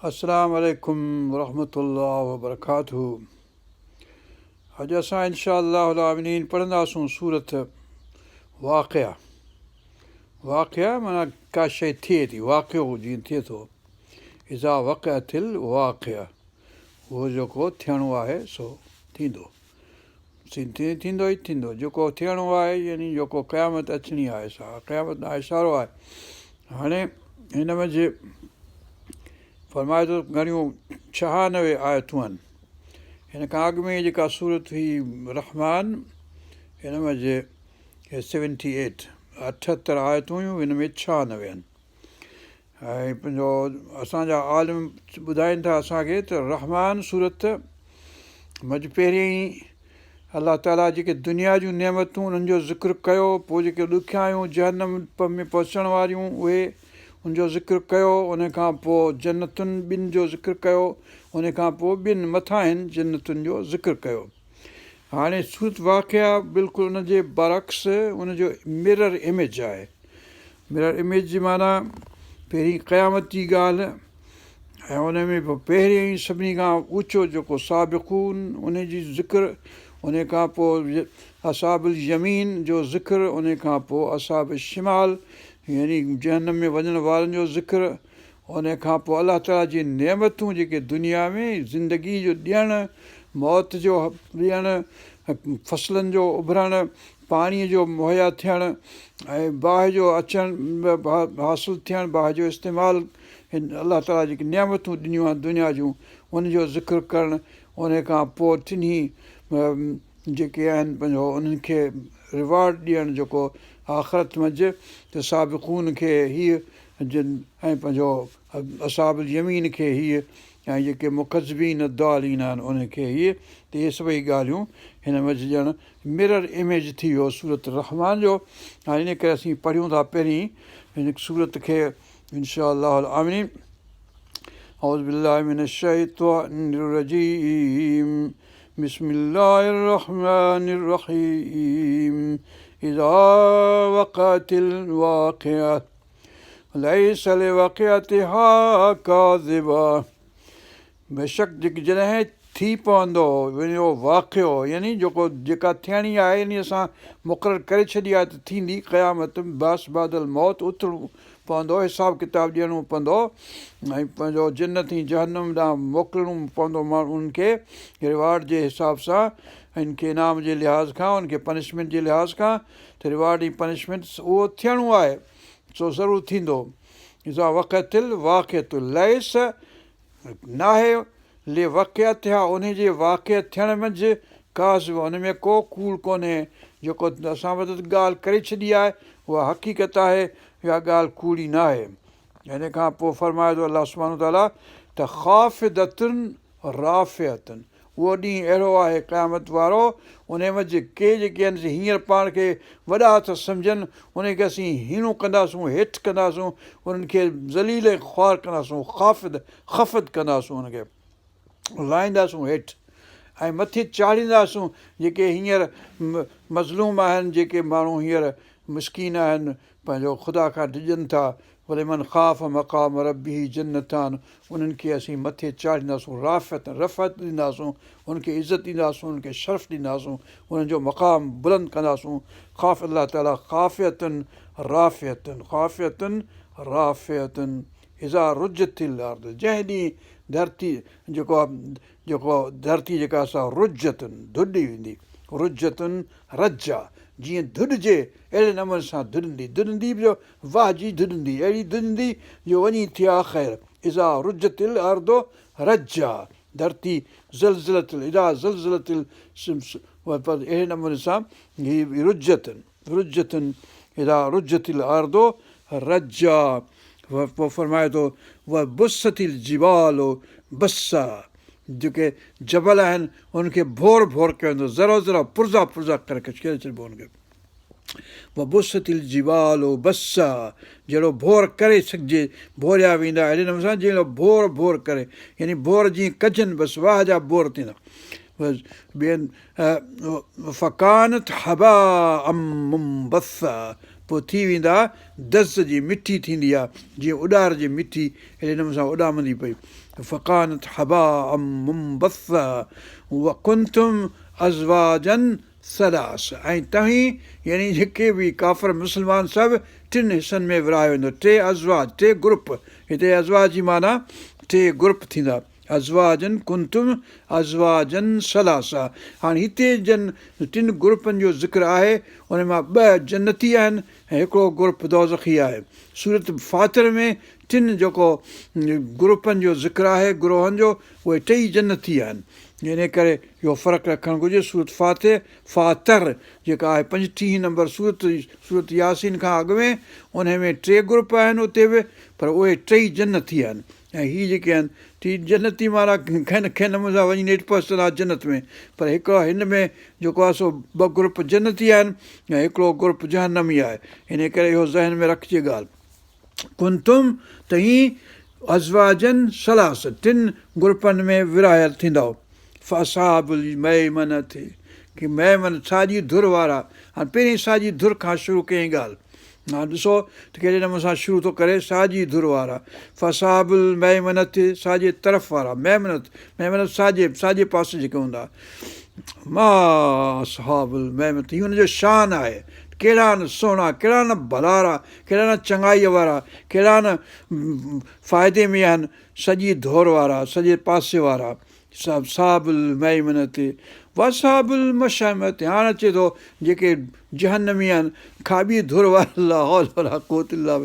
अस्सलामु अलैकुम वरहमतुल्लाहि वबरकातुहू। अॼु असां इंशा अल्लाहुल आमीन पढ़ंदासूं सूरत वाक़िया। वाक़िया माना का शइ थिए थी, वाक़ियो जीअं थिए थो। इज़ा वक़अतिल वाक़िया, उहो जेको थियणो आहे सो थींदो, थींदो ई थींदो। जेको थियणो आहे यानी जेको क़यामत अचणी आहे, सा क़यामत जो इशारो आहे। हाणे हिन में जे फरमाए थो घणियूं 96 आयतूं आहिनि। हिन खां अॻु में जेका सूरत हुई रहमान, हिन में जे 78 78 आयतूं हुयूं, हिन में 96 आहिनि। ऐं पंहिंजो असांजा आलिम ॿुधाइनि था असांखे त रहमान सूरत मज़ पहिरियों ई अलाह ताला जेके दुनिया जूं नेमतूं उन्हनि जो ज़िक्र कयो, पोइ जेके ॾुखियायूं जहन्नम में पहुचण वारियूं उहे उनजो ज़िक्र कयो, उन खां पोइ जन्नतुनि ॿिनि जो ज़िक्र कयो, उन खां पोइ ॿिनि मथां आहिनि जन्नतुनि जो ज़िक्र कयो। हाणे सूरत वाक़िया बिल्कुलु उनजे बरक्स उनजो मिरर इमेज आहे। मिरर इमेज जी माना पहिरीं क़यामत जी ॻाल्हि, ऐं उन में पोइ पहिरियों ई सभिनी खां ऊचो जेको साबिक़ून उन जी ज़िक्र, उन खां पोइ असाबुल यमीन जो ज़िक्र, उन खां पोइ असाब शिमाल यानी जहन्नम में वञण वारनि जो ज़िक्र, उन खां पोइ अलाह ताला जी नेमतूं जेके दुनिया में ज़िंदगी जो ॾियणु, मौत जो ॾियणु, फसलनि जो उभरणु, पाणीअ जो मुहैया थियणु ऐं बाहि जो अचणु, हासिलु थियणु, बाहि जो इस्तेमालु, हिन अलाह ताला जेके नेमतूं ॾिनियूं आहिनि दुनिया जूं उनजो ज़िक्र करणु। उन खां पोइ टिनी जेके आहिनि पंहिंजो उन्हनि खे रिवार्ड ॾियणु जेको आख़िरत मंझि, त साबिक़ून खे हीअ ऐं पंहिंजो असाबुल यमीन खे हीअ, ऐं जेके मुकज़्ज़बीन दालीन आहिनि उनखे हीअ। त इहे सभई ॻाल्हियूं हिन मंझि ॼण मिरर इमेज थी वियो सूरत रहमान जो। हाणे इन करे असीं पढ़ियूं था पहिरीं हिन सूरत खे इंशा अल्लाहुल आमीन। औज़ु बिल्लाहि मिनश शैतानिर रजीम, बिस्मिल्लाहिर रहमानिर रहीम। इज़ा वक़अतिल वाक़िया लैसा लिवक़अतिहा काज़िबा। बेशक जॾहिं थी पवंदो वञो वाक़ियो, यानी जेका थियणी आहे यानी असां मुक़ररु करे छॾी आहे त थींदी क़यामत, बास बादल मौत, उथिणो पवंदो, हिसाबु किताबु ॾियणो पवंदो, ऐं पंहिंजो जन्नत ऐं जहन्नम ॾांहुं मोकिलिणो पवंदो माण्हू उन्हनि खे रिवार्ड जे हिसाब सां, हिन खे इनाम जे लिहाज़ खां, उनखे पनिशमेंट जे लिहाज़ खां। त रिवार्ड ऐं पनिशमेंट उहो थियणो आहे, सो ज़रूरु थींदो। इज़ा वक़अतिल वाक़िअतु लैस नाहे ले वाक़िअत थिया, उनजे वाक़िअ थियण मंझि काज़िब, उन में को कूड़ कोन्हे। जेको असां वटि ॻाल्हि करे छॾी आहे उहा हक़ीक़त आहे, इहा ॻाल्हि कूड़ी न आहे। हिन खां पोइ फरमाए थो अलाह सुब्हानो ताला त ख़ाफ़िदतुन राफ़िअतुन, उहो ॾींहुं अहिड़ो आहे क़यामत वारो, उन मंझि के जेके आहिनि हींअर पाण खे वॾा था सम्झनि उनखे असीं हीणो कंदासूं, हेठि कंदासूं, उन्हनि खे ज़लील ऐं ख़्वार कंदासूं, ख़फ़त कंदासूं, उनखे लाहींदासूं हेठि, ऐं मथे चाढ़ींदासूं जेके हींअर मज़लूम आहिनि, जेके माण्हू हींअर मिसकीन आहिनि, पंहिंजो ख़ुदा खां डिॼनि था। वलिमन ख़ाफ़ मक़ाम रब्बिही जन्नतान, उन्हनि खे असीं मथे चाढ़ींदासूं, रफ़त ॾींदासूं, उनखे इज़त ॾींदासूं, उनखे शर्फ़ ॾींदासूं, उन्हनि जो मक़ाम बुलंद कंदासूं। ख़ाफ़ अलाह ताला ख़ाफ़ियतुन राफ़ियतुन, ख़ाफ़ियतुन राफ़ियतुन। इज़ा रुजतिल अर्द, जंहिं ॾींहुं धरती जेको धरती जेका असां रुजतुन धुॾी वेंदी, रुजतुन रजा, जीअं धुॾिजे अहिड़े नमूने सां धुॾंदी बि वाहजी धुॾंदी, अहिड़ी धुॾंदी जो वञी थी आहे ख़ैरु। इज़ा रुजतिल अर्दो रजा, धरती ज़लज़लतिल, इज़ा ज़लज़लतिल, अहिड़े नमूने सां हीअ रुजतुन इज़ा रुजतिल अर्दो रजा। पोइ फरमाए थो व बुसतिल जिबालो बसा, जेके जबल आहिनि उनखे भोर कयो वेंदो, ज़रा पुर्ज़ा करे छॾिबो हुनखे। व बुसतिल जिबालो बसा, जहिड़ो भोर करे सघिजे, भोरिया वेंदा अहिड़े नमूने सां जहिड़ो भोर करे, यानी भोर जीअं कजनि बसि वाह जा भोर थींदा। फ़कानत हबा मुंबसा, पोइ थी वेंदा दज़ जी मिठी थींदी आहे जीअं उॾार जी मिठी अहिड़े नमूने सां उॾामंदी पई फ़क़ानत हबा मुंबस व कुंतुम अज़वाजन सलास ऐं तव्हीं यानी जेके बि काफ़िर मुस्लमान सभु टिनि हिसनि में विरायो वेंदो टे अज़वाज टे ग्रुप हिते अज़वाज जी माना टे ग्रुप थींदा अज़वाजन कुंतुम अज़वाजन सलासा हाणे हिते टिनि ग्रुपनि जो ज़िक्र आहे उन मां ॿ जन्नती आहिनि ऐं हिकिड़ो ग्रुप दोज़खी आहे सूरत फातिर में टिनि जेको ग्रुपनि जो ज़िक्र आहे गुरोहनि जो उहे टई जन्नती आहिनि इन करे इहो फ़र्क़ु रखणु घुरिजे सूरत फातिर जेका आहे 35 नंबर सूरत यासीन खां अॻु में उन में टे ग्रुप आहिनि उते बि पर उहे टई जन्नती आहिनि ऐं हीअ जेके आहिनि टी जन्नती माना कंहिं नमूने सां वञी नेठि पहुचल आहे जन्नत में पर हिकिड़ो हिन में जेको आहे सो ॿ ग्रुप जन्नती आहिनि ऐं हिकिड़ो ग्रुप जहन्नमी आहे इन करे इहो ज़हन में रखिजे ॻाल्हि कुंतुम त हीअं अज़वाजन सलास टिनि ग्रुपनि में विरायल थींदव फ़साबुल मैमन थिए की मैमन साॼी धुर वारा हाणे पहिरीं साॼी धुर खां शुरू कयईं ॻाल्हि हाणे ॾिसो त कहिड़े नमूने सां शुरू थो करे साॼी धुर वारा फ़साबुल मैमनत साॼे तरफ़ वारा मैमनत साॼे पासे जेके हूंदा मा असहाबुल मैमनत हीअ हुनजो शान आहे कहिड़ा न सुहिणा कहिड़ा न भलारा कहिड़ा न चङाईअ वारा कहिड़ा न फ़ाइदे में आहिनि सॼी धोर वारा सॼे पासे वारा साबुल मैमनत वसाबुल मशमत हाणे अचे थो जेके जहन्नमी आहिनि खाॿी धुर वारा लाहौल वारा कोतिला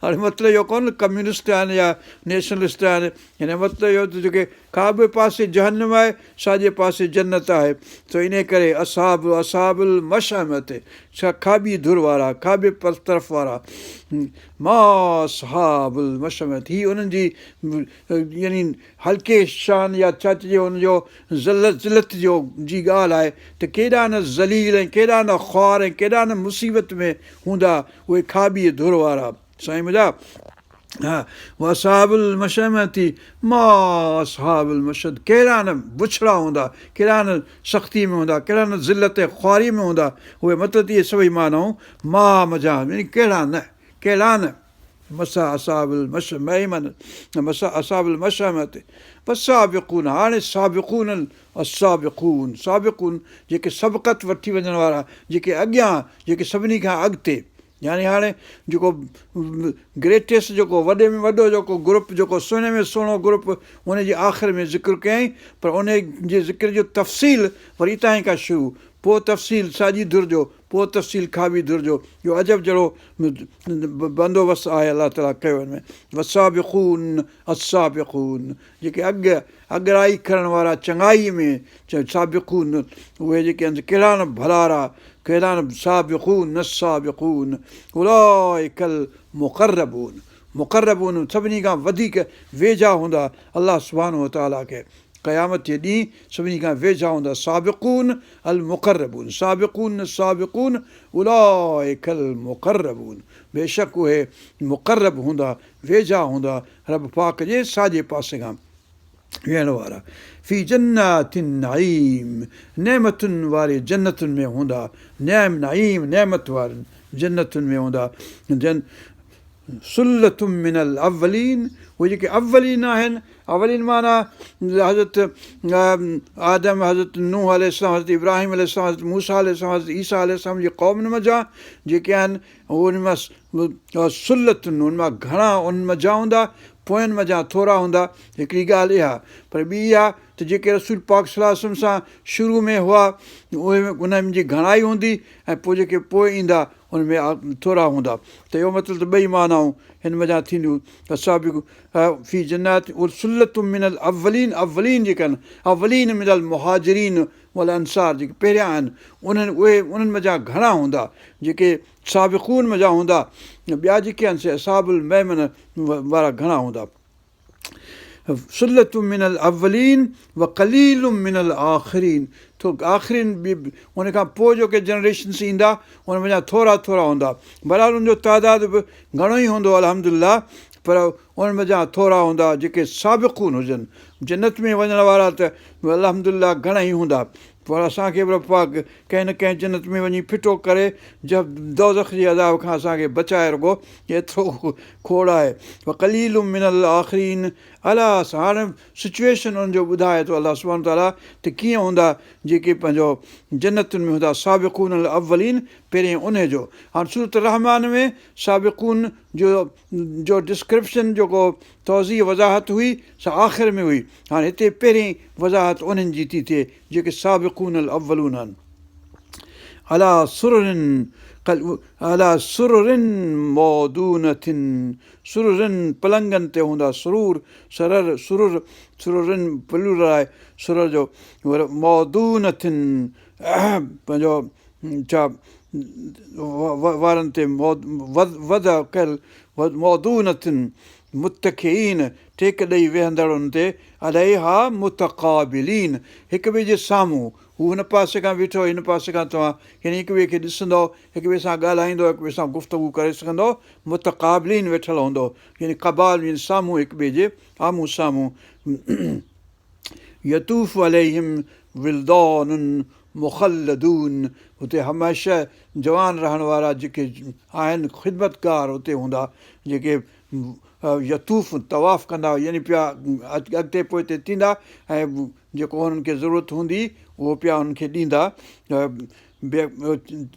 हाणे मतिलबु इहो कोन कम्यूनिस्ट आहिनि या नेशनलिस्ट आहिनि हिन मतिलबु इहो त जेके खाॿे पासे जहन्नम आहे साॼे पासे जन्नत आहे त इन करे असाबुल मशमत खाॿी धुर वारा खाॿे तरफ़ वारा मा सहाबुल मशमत हीअ उन्हनि जी यानी हल्के शान या छा चइजे हुनजो ज़िलत जो जी ॻाल्हि आहे त केॾा न ज़लील ऐं केॾा न ख़्वार ऐं केॾा न मुसीबत में हूंदा उहे खाॿी धुर वारा साईं मुंहिंजा हा वसाबुल मशमती मा असहाबुल मशद कहिड़ा न बुछड़ा हूंदा कहिड़ा न सख़्ती में हूंदा कहिड़ा न ज़िलत ऐं ख़्वारी में हूंदा उहे मतिलबु इहे सभई मानाऊं मा मज़ा यानी कहिड़ा न मसा असाबुल मैमन मसा असाबुल मशमत वसाबिक़ून हाणे साबिक़ून जेके सबक़त वठी वञण वारा जेके अॻियां जेके सभिनी खां अॻिते यानी हाणे जेको ग्रेटेस्ट जेको वॾे में वॾो जेको ग्रुप जेको सुहिणे में सुहिणो ग्रुप उनजे आख़िर में ज़िक्र कयईं पर उन जे ज़िक्र जो तफ़सील वरी हितां खां शुरू पोइ तफ़सील साॼी धुर जो पोइ तफ़सील खाॿी धुर जो इहो अजब जहिड़ो बंदोबस्तु आहे अलाह ताला कयो हिन में वसाबिक़ून जेके अॻिराई करण वारा चङाईअ में साबिक़ून उहे जेके आहिनि कहिड़ा न भलारा कहिड़ा न साबिक़ून उलाइकल मुक़र्रबून सभिनी खां वधीक वेझा हूंदा अलाह सुब्हानहू व तआला खे क़यामत जे ॾींहुं सभिनी खां वेझा हूंदा साबिक़ून अल मुक़र्रबून उलाइकल मुक़र्रबून बेशक उहे मुक़र्रब हूंदा वेझा हूंदा रब पाक जे साॼे पासे खां वेहण वारा फ़ी जन्नातिन नईम नेमतुनि वारे जन्नतुनि में हूंदा नईम नेमत वारनि जन्नतुनि में हूंदा सुल्लतुम मिनल अव्वलीन उहे जेके अव्वलीन आहिनि अव्वलीन माना हज़रत आदम हज़रत नूह अलैहिस्सलाम हज़रत इब्राहिम अलैहिस्सलाम हज़रत मूसा अलैहिस्सलाम हज़रत ईसा अलैहिस्सलाम जी क़ौमुनि मंझां जेके आहिनि उन मां सुल्लतुनि उन मां घणा उन मंझां हूंदा पोयनि मंझां थोरा हूंदा हिकिड़ी ॻाल्हि इहा पर ॿी इहा त जेके रसूल पाक सल्लल्लाहु अलैहि वसल्लम सां शुरू में हुआ उहे उन्हनि जी घणाई हूंदी ऐं पोइ जेके पोइ ईंदा उन में थोरा हूंदा त इहो मतिलबु त ॿई मानाऊं हिन वञा थींदियूं असां बि फ़ी जन्नात सुल्लतुम मिनल अव्वलीन जेके आहिनि अव्वलीन मिनल मुहाजिरीन वल अंसार जेके पहिरियां आहिनि उन्हनि मज़ा घणा हूंदा जेके साबिक़ून मज़ा हूंदा ॿिया जेके आहिनि से असाबुल मैमन वारा घणा हूंदा सुल्लतुम मिनल अव्वलीन व क़लीलुम मिनल आख़िरीन थो आख़िरीन बि उन खां पोइ जेके जनरेशन्स ईंदा उन वञा थोरा हूंदा भला उन्हनि जो तइदाद बि घणो ई हूंदो अल्हम्दुलिल्लाह पर उन मज़ा थोरा हूंदा जेके साबिक़ून हुजनि जन्नत में वञण वारा त अल्हम्दुलिल्लाह घणेई हूंदा पर असांखे बि पाक कंहिं न कंहिं जन्नत में वञी फिटो करे जब दोज़ख जी अज़ाब खां असांखे बचाए रुॻो एतिरो खोड़ आहे कलीलुम मिनल आख़िरीन अला हाणे सिचुएशन उनजो ॿुधाए थो अलाह सुब्हानो ताला त कीअं हूंदा जेके पंहिंजो जन्नतुनि में हूंदा साबिक़ून अल अव्वलीन पहिरें उनजो हाणे सूरत रहमान में साबिक़ून जो डिस्क्रिप्शन जेको तौज़ी वज़ाहत हुई सा आख़िर में हुई हाणे हिते पहिरीं वज़ाहत उन्हनि जी थी थिए जेके साबिक़ून अल अव्वलून आहिनि अला सुरुरिन मौदूनथिन सुरुरिन पलंगनि ते हूंदा सुरुरिन प्लूरल आहे सुर जो मौदूनथिन पंहिंजो छा वारनि ते वध कयल मौदूनथिन मुतक़ीन टेक ॾेई वेहंदड़ उन ते अलैहा मुतक़ाबिलीन हिक ॿिए जे साम्हूं हू हुन पासे खां बीठो हिन पासे खां तव्हां यानी हिक ॿिए खे ॾिसंदो हिक ॿिए सां ॻाल्हाईंदो हिक ॿिए सां गुफ़्तगू करे सघंदो मुतक़ाबिलीन वेठल हूंदो यानी क़बाल यानी साम्हूं हिक ॿिए जे आम्हूं साम्हूं यतूफ़ अलैहिम विल्दानुन मुख़ल्लदून हुते हमेशह जवान रहण वारा जेके आहिनि ख़िदमतगार हुते हूंदा जेके यतूफ़ तवाफ़ कंदा यानी पिया अॻिते पोइ हिते थींदा ऐं जेको हुननि खे ज़रूरत हूंदी उहो पिया हुननि खे ॾींदा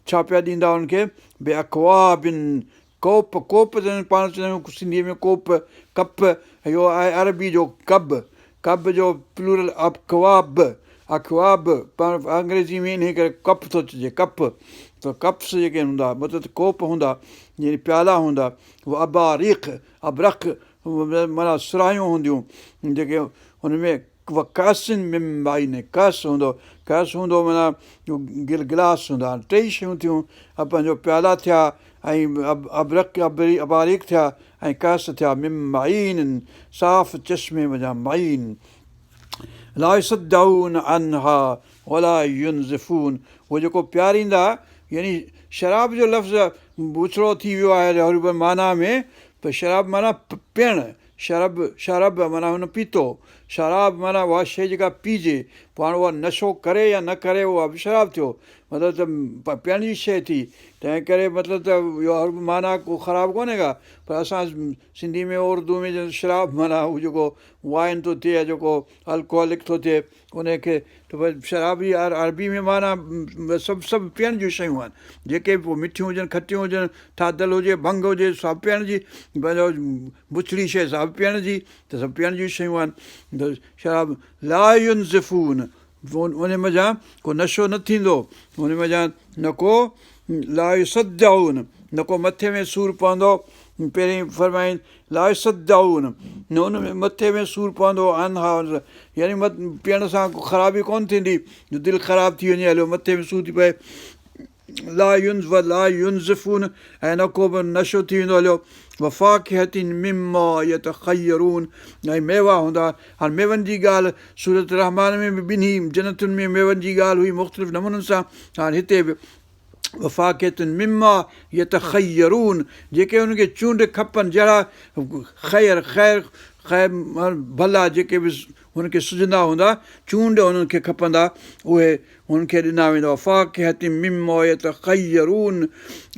छा पिया ॾींदा हुननि खे बे अखवाबिन कोप जंहिं पाण चवंदा आहियूं सिंधीअ में कोप कप इहो आहे अरबी जो कब जो प्लूरल अखवाब पाण अंग्रेज़ी में इन करे कप थो चइजे कप त कप्स जेके हूंदा मतिलबु कोप हूंदा यानी प्याला हूंदा उहो अबरख माना सुराहियूं हूंदियूं जेके हुन में कासिन मिम माइन कस हूंदो माना गिलास हूंदा टई शयूं थियूं पंहिंजो प्याला थिया ऐं अबारीक थिया ऐं कस थिया मिम माइन साफ़ चश्मे वञा माइन ला यसद्दऊन अन्हा वला युनज़िफून उहो जेको प्यारींदा यानी शराब जो लफ़्ज़ बुछड़ो थी वियो आहे माना में त शराब माना पीअणु शराब माना हुन पीतो शराब माना उहा शइ जेका पीजे पाण उहा नशो करे या न करे उहा बि शराब थियो मतिलबु त पीअण जी शइ थी तंहिं करे मतिलबु त इहो हर माना को ख़राबु कोन्हे का पर असां सिंधी में उर्दू में शराब माना हू जेको वाइन थो थिए या जेको अल्कोहलिक थो थिए उनखे त भई शराब ई अरबी में माना सभु पीअण जूं शयूं आहिनि जेके पोइ मिठियूं हुजनि खटियूं हुजनि थाधल हुजे भंग हुजे सभु पीअण जी पंहिंजो बुछड़ी शइ सभु पीअण जी त सभु पीअण जूं शयूं आहिनि त शराब ला युनज़िफून उन मज़ा को नशो न थींदो उन मज़ा न को ला यसद्दऊन न को मथे में सूरु पवंदो पहिरीं फरमाइनि ला यसद्दऊन न उन में मथे में सूरु पवंदो अनहा यानी पीअण सां को ख़राबी कोन थींदी जो दिलि ख़राबु थी वञे हलियो मथे में सूरु थी पए ला युनज़िफून ऐं न को बि नशो थी वेंदो हलियो वफ़ाकिहतिन मिम्मा यतख़यरून ऐं मेवा हूंदा हाणे मेवनि जी ॻाल्हि सूरत रहमान में बि ॿिन्ही जन्नतुनि में मेवनि जी ॻाल्हि हुई मुख़्तलिफ़ नमूननि सां हाणे हिते बि वफ़ाकिहतिन मिम्मा यतख़यरून जेके हुनखे चूंड खपनि जहिड़ा ख़ैर भला जेके बि हुनखे सुझंदा हूंदा चूंड हुननि खे खपंदा उहे हुनखे ॾिना वेंदा वफ़ाकिहतिन मिम्मा यतख़यरून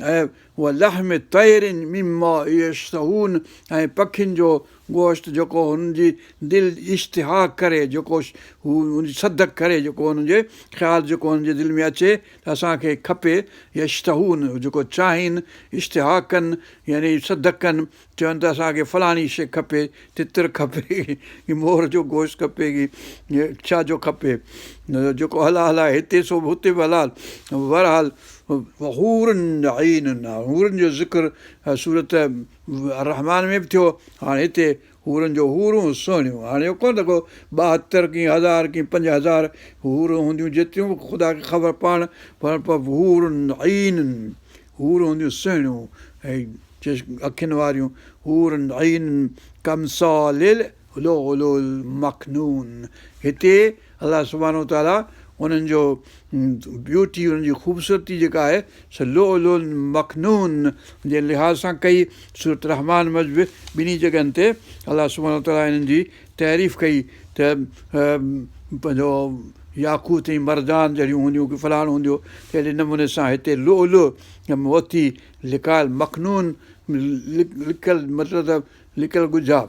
ऐं उहा लहम तैरिन मिम्मा यश्तहून ऐं पखियुनि जो गोश्त जेको हुननि जी दिलि इश्तिहा करे जेको हू हुनजी सदक करे जेको हुननि जे ख़्यालु जेको हुननि जे दिलि में अचे त असांखे खपे यश्तहून जेको चाहिनि इश्तिहा कनि यानी सदक कनि चवनि त असांखे फलाणी शइ खपे तितर खपे की मोर जो गोश्त खपे की छा जो खपे जेको हलाल आहे हिते सो बि हुते बि हलाल बहरहाल हूरनि हूरनि जो ज़िक्र सूरत रहमान में बि थियो हाणे हिते हूरनि जो हूरूं सुहिणियूं हाणे इहो कोन लॻो 72 की 1000 की 5000 हूरूं हूंदियूं जेतिरियूं बि ख़ुदा खे ख़बर पाण पर हूरनि हूंदियूं सुहिणियूं ऐं अखियुनि वारियूं हूरनि कमसालिल लुलुल मखनून हिते अलाह सुब्हानो ताला उन्हनि जो ब्यूटी, उन्हनि जी ख़ूबसूरती जेका आहे सा लुअलुअ मखनून जे लिहाज़ सां कई। सूरत रहमान मज़िब ॿिन्ही जॻहियुनि ते अलाह सुब्हानहू ताला हिननि जी तारीफ़ कई त पंहिंजो याकूत ऐं मरजान जहिड़ियूं हूंदियूं की फलाण हूंदियूं, अहिड़े नमूने सां हिते लुअलुअ मोती लिकायल मखनून लिकियल मतिलबु त लिकियल गुझा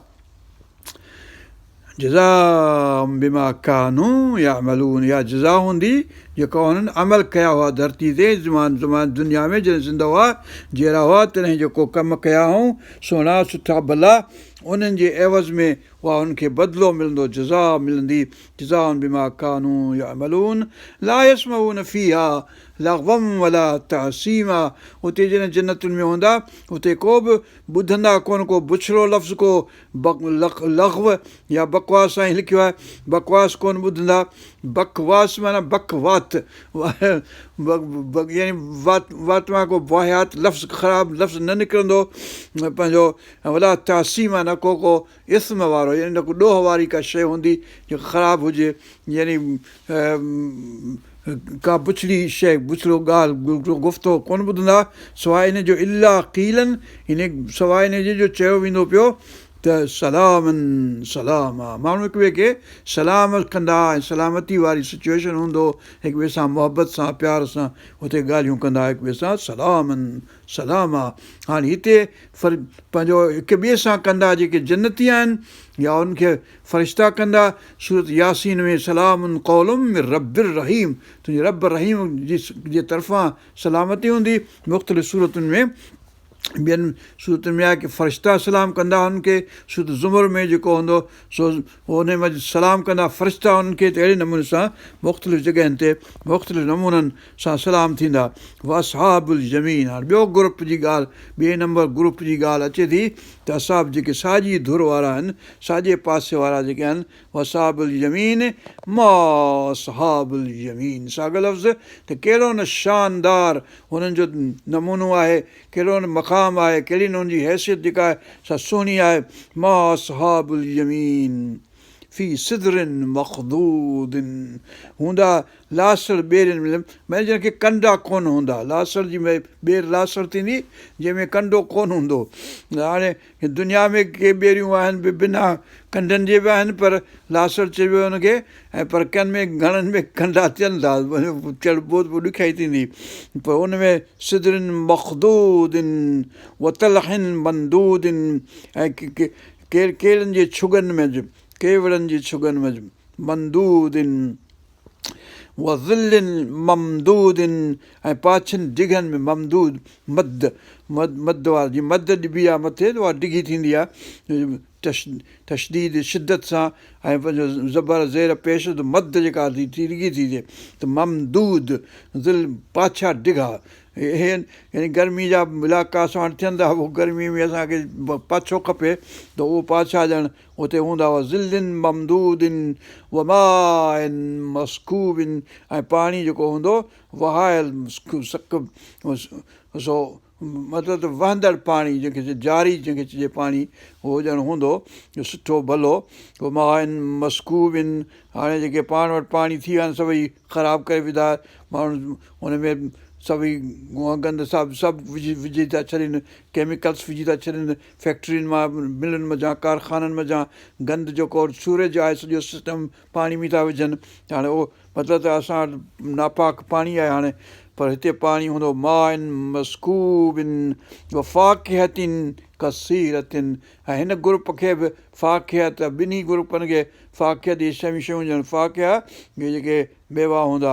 जज़ा बिमा कानू यामलून, या जज़ा हूंदी जेका हुननि अमल कया हुआ धरती ते दुनिया में जॾहिं ज़िंदा हुआ जहिड़ा हुआ तॾहिं जेको कमु कया हुअऊं सुहिणा सुठा भला, उन्हनि जे एवज़ में उहा हुनखे बदिलो मिलंदो, जज़ा मिलंदी। जज़ा बिमा कानू यामलून ला यस्मऊन फीहा लग़वम वला तअसीमा, उते जॾहिं जन्नतुनि में हूंदा उते को बि ॿुधंदा कोन, को बुछड़ो लफ़्ज़, को लग़व या बकवास सां ई लिखियो आहे, बकवास कोन ॿुधंदा। बकवास माना बकवात, यानी वात मां को वाहियात लफ़्ज़, ख़राबु लफ़्ज़ न निकिरंदो पंहिंजो। वला तासीमा, न को इस्म वारो, यानी न को ॾोह वारी का शइ हूंदी जेका ख़राबु हुजे, यानी का बुछड़ी शइ, बुछड़ो ॻाल्हि गुफ़्तो कोन ॿुधंदा सवाइ इन जो इला क़ीलन, इन सवाइ इन जे जो चयो वेंदो पियो त सलामन सलामा, माण्हू हिक ॿिए खे सलाम कंदा ऐं सलामती वारी सिचुएशन हूंदो, हिक ॿिए सां मुहबत सां प्यार सां हुते ॻाल्हियूं कंदा हिक ॿिए सां सलामन सलामा। हाणे हिते पंहिंजो हिक ॿिए सां कंदा जेके जन्नती आहिनि, या उनखे फ़रिश्ता कंदा। सूरत यासीन में सलामुन क़ौलुम मिर रब्बिर रहीम, तुंहिंजे रब रहीम जे तरफ़ां सलामती हूंदी। मुख़्तलिफ़ सूरतुनि में, ॿियनि सूरतुनि में आहे की फ़रिश्ता सलाम कंदा हुननि खे, सूरत ज़ुमर में जेको हूंदो सो उन में सलाम कंदा फ़रिश्ता हुननि खे, त अहिड़े नमूने सां मुख़्तलिफ़ जॻहियुनि ते मुख़्तलिफ़ नमूननि सां सलाम थींदा। वअसहाबुल यमीन, हाणे ॿियो ग्रुप जी ॻाल्हि, ॿिए नंबर ग्रुप जी ॻाल्हि अचे थी त असाब जेके साॼी धुर वारा आहिनि, साॼे पासे वारा जेके आहिनि, वअसहाबुल यमीन मा असहाबुल यमीन, साॻियो लफ़्ज़ त कहिड़ो न शानदार हुननि जो नमूनो आहे, कहिड़ो न मक़ाम आहे, कहिड़ी न हुनजी हैसियत जेका आहे सा सुहिणी आहे। मा असहाबुल यमीन फी सिदरिन मख़दूदिन, हूंदा लासड़ ॿेरनि में, भई जंहिंखे कंडा कोन हूंदा, लासड़ जी ॿेर लासड़ थींदी जंहिंमें कंडो कोन हूंदो। हाणे दुनिया में के ॿेरियूं आहिनि बिना कंडनि जे बि आहिनि, पर लासड़ चइबो आहे हुनखे, ऐं पर कंहिं में घणनि में कंडा थियनि था, चढ़बो ॾुखियाई थींदी। पर हुन में सिदरिन मख़दूदिन वतलहिन मंदूदिन, ऐं केरनि जे छुगनि में, केवड़नि जी छुगनि में मंदूदिन वज़िल्लिन ममदूदिन, ऐं पाछनि डिघनि में ममदूद मद वारी, जीअं मद ॾिबी आहे मथे त उहा डिघी थींदी आहे तशदीद शिदत सां, ऐं पंहिंजो ज़बर ज़ेर पेश त मद जेका थी डिघी थी थिए त ममदूद, ज़िल पाछा डिघा। यानी गर्मी जा इलाइक़ा असां वटि थियनि था, उहो गर्मीअ में असांखे पाछो खपे त उहो पाछा ॼण उते हूंदा हुआ। ज़िल्लिन ममदूदिन वमाइन मस्कूबिन, ऐं पाणी जेको हूंदो वहायल सो मतिलबु त वहंदड़ पाणी, जंहिंखे जारी जंहिंखे चइजे पाणी, उहो ॼण हूंदो सुठो भलो। वमाइन मस्कूबिन, हाणे जेके पाण वटि पाणी थी विया आहिनि सभई ख़राबु करे विधा, माण्हू हुन में सभई गंद सभु विझी था छॾनि, केमिकल्स विझी था छॾनि, फैक्ट्रियुनि मां, मिलुनि मज़ा, कारखाननि मज़ा गंद जेको सूरज आहे सॼो सिस्टम पाणी में था विझनि। हाणे उहो मतिलबु त असां वटि नापाक पाणी आहे हाणे, पर हिते पाणी हूंदो माइन मस्कूबिन वफ़ाकिहतिन कसीरतिन, ऐं हिन ग्रुप खे बि फ़ाकिहत, ॿिन्ही ग्रुपनि खे फ़ाकिहत जी शयूं ॼण फ़ाकिहा, इहे जेके मेवा हूंदा,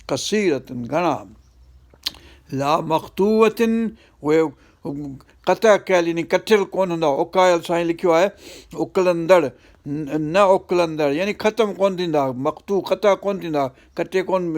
कसीरतिन घणा, ला मख़तूअतिन, उहे क़तअ कयल यानी कटियल कोन हूंदा, उकायल साईं लिखियो आहे उकलंदड़ न उकलंदड़, यानी ख़तमु कोन थींदा, मख़तू क़तअ कोन थींदा, कटे कोन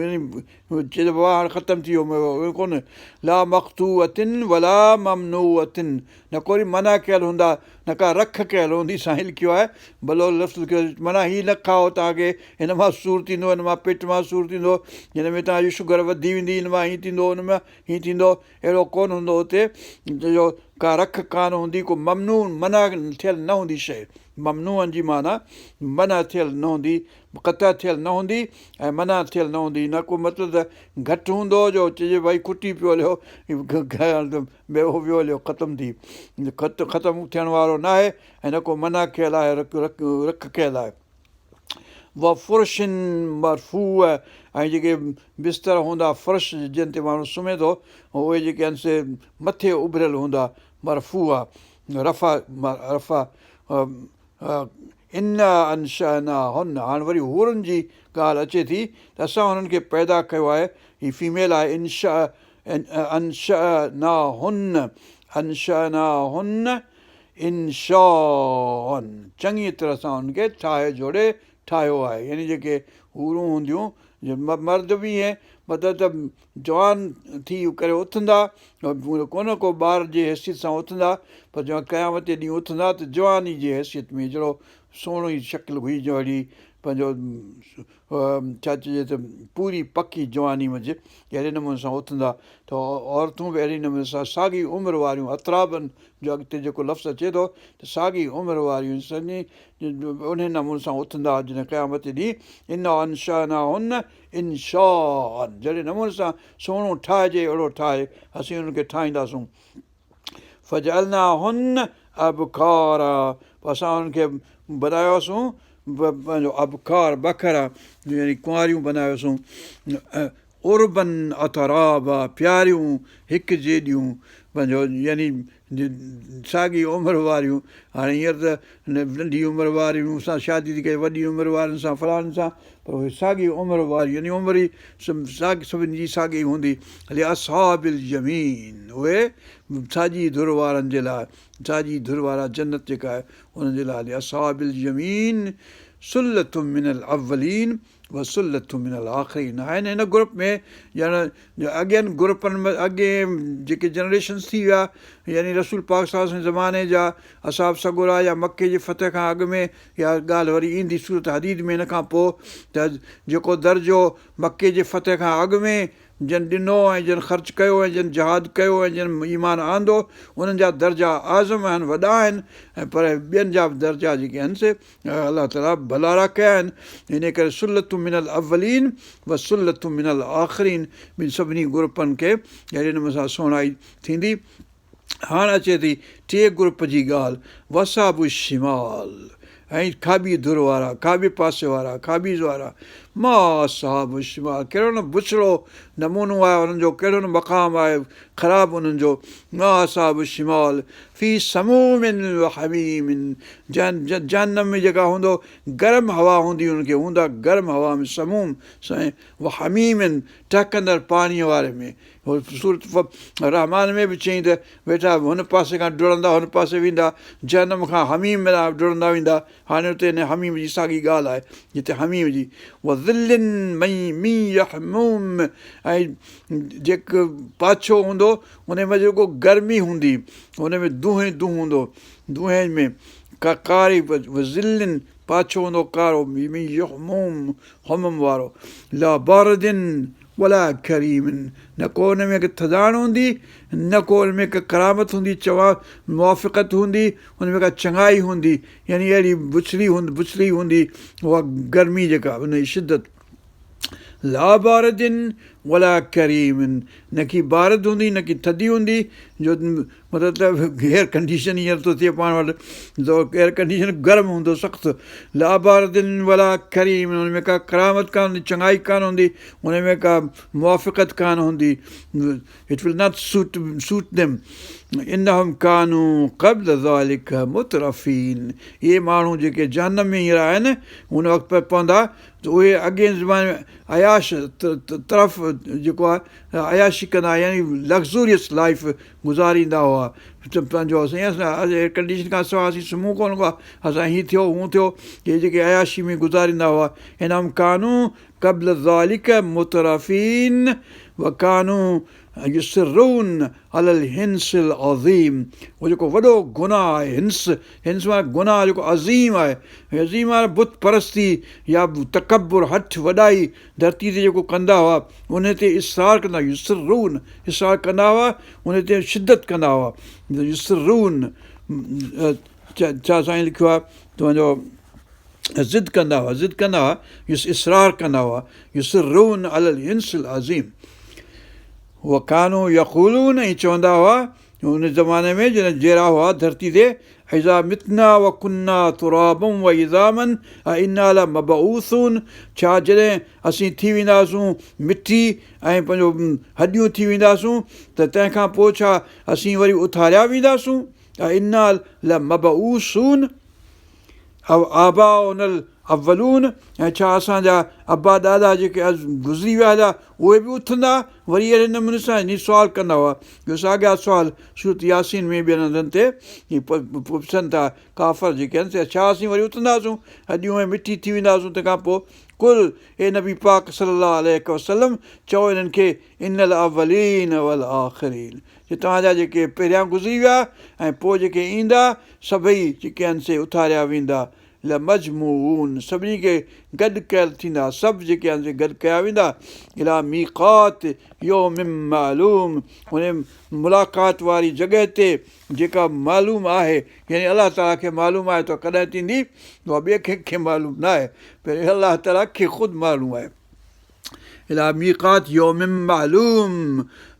चइबो आहे हाणे ख़तमु थी वियो उहो कोन्हे। ला मख़तूअतिन वला ममनूअतिन, न को वरी मना कयल हूंदा, न का रख कयल हूंदी, साईं लिखियो आहे भलो लफ़्ज़ कयो, माना हीअ न खाओ तव्हांखे हिन मां सूरु थींदो, हिन मां पेट मां सूरु थींदो, हिन में तव्हांजी शुगर वधी वेंदी, हिन मां हीअं थींदो, हुन मां हीअं थींदो, अहिड़ो कोन हूंदो हुते जो का रख कान हूंदी, को ममनू मना थियल न हूंदी शइ। ममनूअनि जी माना मना थियल न हूंदी, क़तअ थियल न हूंदी ऐं मना थियल न हूंदी। न को मतिलबु त घटि हूंदो जो चइजे भई खुटी पियो हलियो, उहो वियो हलियो ख़तमु थी, ख़तमु थियण वारो न आहे। ऐं न को मना कयल आहे, रख कयल आहे। व फुर्शन मरफूअ, ऐं जेके बिस्तर हूंदा फ़र्श जिन ते माण्हू सुम्हे थो, उहे जेके आहिनि से मथे उभिरियल हूंदा, मरफूअ रफ़ा रफ़ा। इन अंशअना हुन, हाणे वरी हूरनि जी ॻाल्हि अचे थी त असां हुननि खे पैदा कयो आहे, हीअ फीमेल आहे। अंशअना हुन, अंशअना हुन इंशाअन, चङी तरह सां हुननि खे ठाहे जोड़े ठाहियो आहे। यानी जेके हूरूं हूंदियूं, मर्द बि ईअं मतिलबु त जवान थी करे उथंदा, कोन को ॿार जे हैसियत सां उथंदा, पर जंहिं क़यामत जे ॾींहुं उथंदा त जवानी जी हैसियत में, जहिड़ो सुहिणी शकिल हुई जहिड़ी पंहिंजो छा चइजे त पूरी पकी जवानी मंझि अहिड़े नमूने सां उथंदा। त औरतूं बि अहिड़े नमूने सां साॻी उमिरि वारियूं, अतराबनि जो अॻिते जेको लफ़्ज़ अचे थो त साॻी उमिरि वारियूं सॼी उन नमूने सां उथंदा जॾहिं क़यामत ॾींहुं। इन अंशाअना हुन इंशाअन, जहिड़े नमूने सां सुहिणो ठाहिजे अहिड़ो ठाहे असीं हुननि खे ठाहींदासूं। फजअलना हुन अबकारा, असां हुननि खे बनायोसीं पंहिंजो अबकार बखर, यानी कुंवारियूं बनायोसीं। उर्बन अतराबा, प्यारियूं हिकु जेॾियूं, पंहिंजो यानी साॻी उमिरि वारियूं। हाणे हींअर त नंढी उमिरि वारियूं सां शादी थी कजे, वॾी उमिरि वारनि सां फलाणनि सां, पर उहे साॻी उमिरि वारियूं, यानी उमिरि सभिनी जी साॻी हूंदी। हले असहाबिल यमीन, उहे साॼी धुर वारनि जे लाइ, साॼी धुर वारा जन्नत जेका आहे उन्हनि जे लाइ। हले असहाबिल यमीन सुल्लतुम मिनल अव्वलीन व सुल्लतुम मिनल आख़िरीन। आहिनि हिन ग्रुप में ॼण अॻियनि ग्रुपनि में, अॻे जेके जनरेशन्स थी विया, यानी रसूल पाक सल्लल्लाहु अलैहि वसल्लम ज़माने जा असहाब सगोरा या मके जे फतह खां अॻु में, या ॻाल्हि वरी ईंदी सूरत हदीद में हिन खां पोइ, त जेको दर्जो मके जे फतह खां अॻु में जन ॾिनो ऐं जन ख़र्चु कयो ऐं जन जहाद कयो ऐं जन ईमान आंदो, उन्हनि जा दर्जा आज़म आहिनि, वॾा आहिनि। ऐं पर ॿियनि जा बि दर्जा जेके आहिनि से अलाह ताला भलारा कया आहिनि। इन करे सुल्लतुम मिनल अव्वलीन व सुल्लतुम मिनल आख़िरीन, ॿिनि सभिनी ग्रुपनि खे अहिड़े नमूने सां सुहिणाई थींदी। हाणे अचे थी टे ग्रुप जी ॻाल्हि, वसाबु शिमाल, ऐं खाॿी धुर वारा, खाॿे पासे वारा, खाॿीज़ वारा। मां साहबु शिमाल, कहिड़ो न बुछड़ो नमूनो आहे हुननि जो, कहिड़ो न मक़ाम आहे ख़राबु उन्हनि जो। मां साहबु शिमाल फी समूमिन व हमीमिन, जहन्नम में जेका हूंदो गरम हवा हूंदी, हुननि खे हूंदा गरम हवा में समूम साईं, व हमीमिन टहकंदड़ पाणीअ वारे में। सूरत रहमान में बि चई त वेठा हुन पासे खां डुड़ंदा हुन पासे वेंदा, जहन्नम खां हमीम में डुड़ंदा वेंदा। हाणे हुते हिन हमीम जी साॻी ॻाल्हि आहे जिते हमीम जी ज़िल्लिन मई मी यहमूम, ऐं जेको पाछो हूंदो उन में जेको गर्मी हूंदी, हुन में दूंहें दूं हूंदो, दूंहें में कारी ज़िल्लिन पाछो हूंदो कारो, मी यहमूम हमम वारो। ला बारदिन वला करीमिन, न को हुन में थधाण हूंदी, न को हुन में करामत हूंदी, मुआफ़िक़त हूंदी, हुन में का चङाई हूंदी, यानी अहिड़ी बुछड़ी हूंदी उहा गर्मी जेका हुन जी शिदत। ला बारदिन वला करीमिन, न की बारद हूंदी न की थधी हूंदी, जो मतिलबु एयर कंडीशन हींअर थो थिए पाण वटि, एयर कंडीशन गर्म हूंदो सख़्तु। ला बारदिन वला करीमिन, हुन में का करामत कान हूंदी, चङाई कान हूंदी, हुन में का मुआफ़िक़त कान हूंदी। It will not suit them. इन्नहुम कानू क़ब्ल ज़ालिक मुतरफ़ीन, इहे माण्हू जेके जहन्नम में हींअर आहिनि हुन वक़्तु पवंदा त उहे अॻे ज़माने में अयाश तरफ़ जेको आहे अयाशी कंदा, यानी लग्ज़ूरियस लाइफ गुज़ारींदा हुआ। पंहिंजो एयर कंडीशन खां सवाइ असीं सुम्हूं कोन को आहे, असां हीअं थियो हूअं थियो, इहे जेके अयाशी में गुज़ारींदा हुआ। इन्हम कानू क़ब्ल ज़ालिक मुतरफ़ीन व कानू युसरून अलल हिंसिल अज़ीम, उहो जेको वॾो गुनाह आहे, हिंस माना गुनाह जेको अज़ीम आहे, अज़ीम आहे बुत परस्ती या तकबुर, हठ वॾाई धरती ते जेको कंदा हुआ उन ते इसरार कंदा, युसरून इसरार कंदा हुआ, उन ते शिदत कंदा हुआ, युसरून छा साईं लिखियो आहे तुंहिंजो ज़िद कंदा हुआ, इसरार कंदा हुआ, युसरून अलल हिंसिल अज़ीम। उहा कानू यक़ूलून, ऐं चवंदा हुआ हुन ज़माने में जॾहिं जहिड़ा हुआ धरती ते, इज़ा मितना व कुन्ना तुराबम व इज़ामन इन्ना लमबऊसून, छा जॾहिं असीं थी वेंदासूं मिठी ऐं पंहिंजो हॾियूं थी वेंदासूं त तंहिंखां पोइ छा असीं वरी उथारिया वेंदासूं, इन्ना लमबऊसून आबा उनल अव्वलून, ऐं छा असांजा अबा ॾाॾा जेके गुज़री विया हुआ उहे बि उथंदा वरी अहिड़े नमूने सां इन सुवालु कंदा हुआ। इहो साॻिया सुवाल सूरत यासीन में ॿियनि हंधनि ते पुछनि था काफ़र जेके आहिनि, छा असीं वरी उथंदासूं, हॾियूं ऐं मिठी थी वेंदासूं तंहिंखां पोइ। कुल ए नबी पाक सल्लल्लाहु अलैहि वसल्लम चओ इन्हनि खे इन्नल अव्वलीन वल आख़िरीन, तव्हांजा जेके पहिरियां गुज़री विया ऐं पोइ जेके ईंदा सभई जेके आहिनि से उथारिया वेंदा, लमजमून सभिनी खे गॾु कयल थींदा, सभु जेके आहिनि से गॾु कया वेंदा, इला मीक़ात यौमिन मालूम, हुन मुलाक़ात वारी जॻह ते जेका मालूम आहे, यानी अलाह ताला खे मालूम आहे त कॾहिं थींदी, उहा ॿिए कंहिंखे मालूम न आहे, पहिरीं अलाह ताला खे ख़ुदि मालूम आहे। इला मीक़ात यौमिन मालूम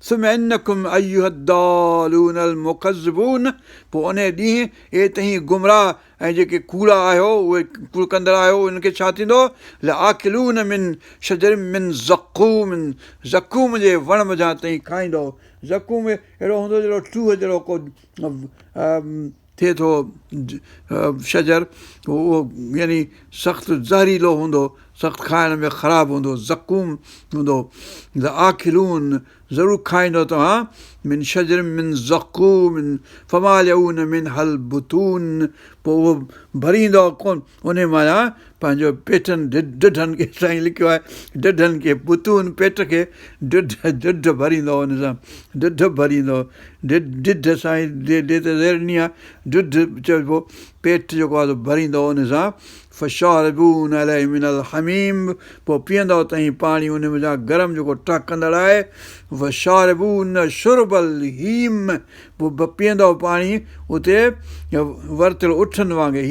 सुम्मा इन्नकुम अय्युहद्दालूनल मुकज़्ज़िबून, पोइ उन ॾींहुं ए तव्हीं गुमराह ऐं जेके कूड़ा आहियो, उहे कूड़ कंदड़ आहियो, उनखे छा थींदो, लआकिलून मिन शजरिन मिन ज़क़ूम, ज़क़ूम जे वण मथां तव्हीं खाईंदो। ज़क़ूम अहिड़ो हूंदो जहिड़ो टूह जहिड़ो को थिए थो शजर, उहो यानी सख़्तु ज़हरीलो हूंदो, सख़्तु खाइण में ख़राबु हूंदो, ज़क़ूम हूंदो। लआकिलून ज़रूरु खाईंदो तव्हां मिन शजरिन मिन ज़क़ूम फमालिऊन मिन हल बुतून, पोइ उहो भरींदो कोन उन माना पंहिंजो पेटनि ढिढनि खे, साईं लिखियो आहे ढिढनि खे, बुतून पेट खे, ढिढ भरींदो हुन सां, ढिढ भरींदो, ढिढ साईं त ज़ेरनी आहे, ढिढ चइबो पेट जेको आहे भरींदो हुन सां। फशारबून अलैहि मिनल हमीम, पोइ पीअंदो तव्हीं पाणी उन में गरम जेको टहकंदड़ आहे। वशारबून शुरबल हीम, पोइ पीअंदो पाणी उते वरतल उठनि वांगुरु,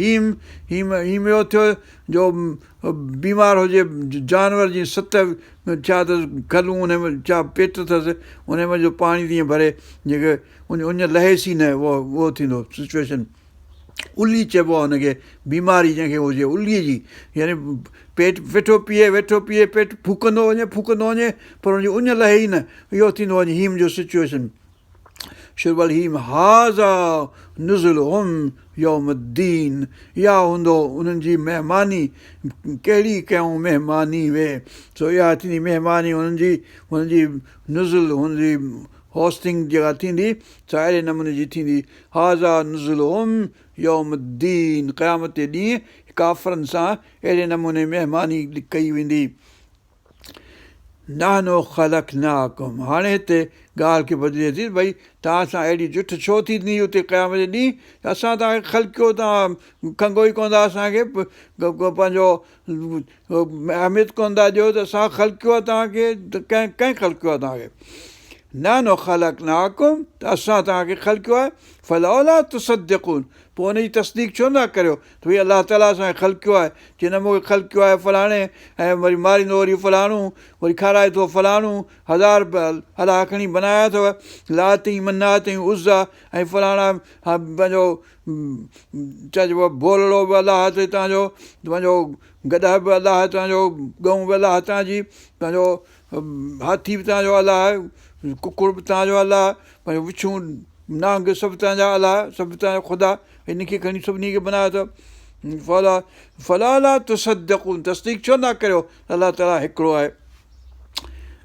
हीम इहो थियो जो बीमार हुजे जानवर, जीअं सत छा अथसि खलूं उन में छा पेट अथसि, उन में जो पाणी तीअं भरे जेके उन लहेसि न, उहो थींदो सिचुएशन। उली चइबो आहे हुनखे, बीमारी जंहिंखे हुजे उलीअ जी, यानी पेट वेठो पीए पेट फूकंदो वञे पर हुनजी उञ लहे ई न, इहो थींदो वञे हीम जो सिचुएशन। शुरबल हीम हाज़ा नुज़ुलुहुम यौमुद्दीन, इहा हूंदो उन्हनि जी महिमानी, कहिड़ी कयूं महिमानी वे, सो इहा थींदी महिमानी हुननि जी नुज़ुल, हुनजी होस्टिंग जेका थींदी सा अहिड़े नमूने जी थींदी। हाज़ा नुज़ुलुहुम यौमुद्दीन, क़यामत जे ॾींहुं काफ़रनि सां अहिड़े नमूने महिमानी कई वेंदी। नानो ख़लक़नाकुम, हाणे हिते ॻाल्हि खे बदिले थी, भई तव्हां सां अहिड़ी जुठ छो थींदी उते क़यामत जे ॾींहुं, असां तव्हांखे ख़लकियो, तव्हां खंघो ई कोन था असांखे पंहिंजो अहमियत कोन था ॾियो त असां ख़लकियो आहे तव्हांखे, त कंहिं ख़लकियो आहे तव्हांखे। नानो ख़लक़नाकुम, त असां तव्हांखे ख़लकियो आहे, फलौला तुसद्दिक़ून, पोइ हुनजी तसदीक़ छो न करियो त भई अलाह ताला असांखे ख़लकियो आहे, चए न मूंखे ख़लकियो आहे फलाणे, ऐं वरी मारींदो वरी फलाणो, वरी खाराए थो फलाणो, हज़ार अलाह खणी बनाया अथव, लातई मनातई उज़ा ऐं फलाणा पंहिंजो छा चइबो आहे बोलड़ो बि अलाह ते तव्हांजो, पंहिंजो गॾह बि अलाह तव्हांजो, गऊं बि अलाह तव्हांजी, पंहिंजो हाथी बि तव्हांजो अलाह, कुकुड़ बि तव्हांजो अलाह, पंहिंजो विछूं नांग सभु तव्हांजा अलाह, सभु तव्हांजा ख़ुदा, हिनखे खणी सभिनी खे बनायो अथव। फलाला तुसद्दिक़ून, तसदीक़ छो न करियो अलाह ताला हिकिड़ो आहे।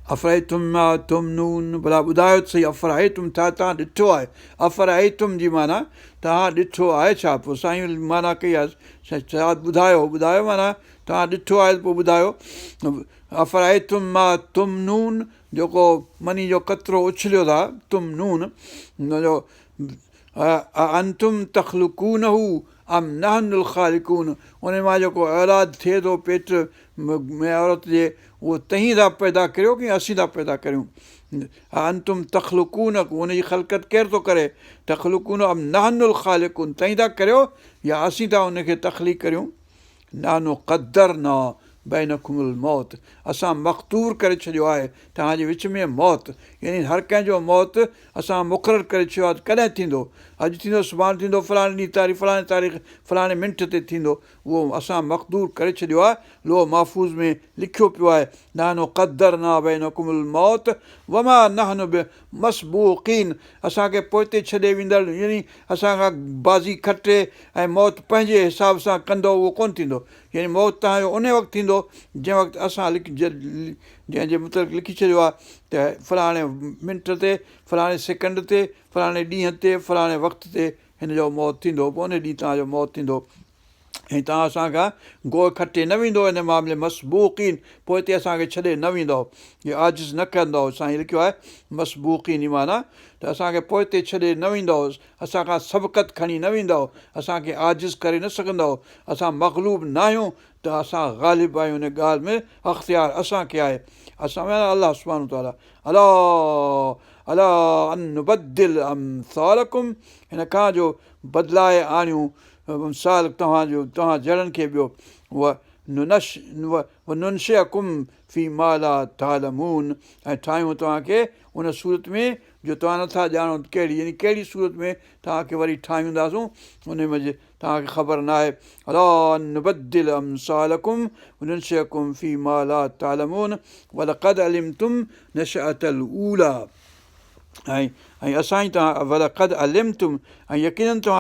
अफ़राइतुम मा तुमनून, भला ॿुधायो त सही, अफ़राइतुम छा तव्हां ॾिठो आहे, अफ़राइतुम जी माना तव्हां ॾिठो आहे छा, पोइ साईं माना कई आहे छा, ॿुधायो माना तव्हां ॾिठो आहे पोइ ॿुधायो। अफ़राइतुम मा तुमनून, जेको मनी जो कतिरो उछलियो था तुम नून हुनजो अंतुम तख़लुकूनहू अम नहनुल ख़ालिकून, उन मां जेको औलाद थिए थो पेट में औरत जे, उहो तव्हीं था पैदा करियो की असीं था पैदा करियूं। अंतुम तख़लुकून, उनजी ख़लक़त केरु थो करे, तख़लुकून अम नहनुल ख़ालिकून, तव्हीं था करियो या असीं था उनखे तख़लीक़ करियूं। नानो क़दर न बैनकुमुल मौत, असां मख़तूर करे छॾियो आहे तव्हांजे विच में मौत, यानी हर कंहिंजो मौत असां मुक़ररु करे छॾियो आहे कॾहिं थींदो, अॼु थींदो सुभाणे थींदो, फलाणे ॾींहुं तारीख़ फलाणे तारीख़ फलाणे मिंट ते थींदो, उहो असां मक़दूर करे छॾियो आहे, लोह महफ़ूज़ में लिखियो पियो आहे। नानो क़दर न बैनकुमुल मौत वमा नहनु बि मसबूक़ीन, असांखे पोइते छॾे वेंदड़, यानी असांखां बाज़ी खटे ऐं मौत पंहिंजे हिसाब सां कंदो उहो कोन्ह थींदो, यानी मौत तव्हांजो उन वक़्तु थींदो जंहिं वक़्तु असां जंहिंजे मुतलिक़ लिखी छॾियो आहे त फलाणे मिंट ते फलाणे सेकंड ते फलाणे ॾींहं ते फलाणे वक़्त ते हिन जो मौत थींदो, पोइ उन ॾींहुं तव्हांजो मौत थींदो ऐं तव्हां असांखां गोड़ खटे न वेंदो हिन मामले मसबूक़ीन, पोइ हिते असांखे छॾे न वेंदो, इहो आजिज़ न कंदो, साईं लिखियो आहे मसबूक़ीन ई माना त असांखे पोइ हिते छॾे न वेंदो, असांखां सबक़त खणी न वेंदो, असांखे आजिज़ करे न सघंदो, असां मग़लूब न आहियूं त असां ग़ालिब आहियूं, हिन ॻाल्हि में अख़्तियार असांखे आहे। असां अलाह सुब्हानो व तआला अला अला अन नुबद्दिल अमसालकुम, हिन खां जो बदिलाए आणियूं साल तव्हां जड़नि खे ॿियो, नुनशिअकुम फी मा ला तालमून, ऐं ठाहियूं तव्हांखे उन सूरत में जो तव्हां नथा ॼाणो कहिड़ी, यानी कहिड़ी सूरत में तव्हांखे वरी ठाहींदासूं उन में तव्हांखे ख़बर न आहे। अला नुबद्दिल अमसालकुम नुनशिअकुम फी मा ला तालमून वलक़द अलिमतुम नशअतल ऊला, ऐं असां ई तव्हां वलक़द अलिमतुम, ऐं यकीनन तव्हां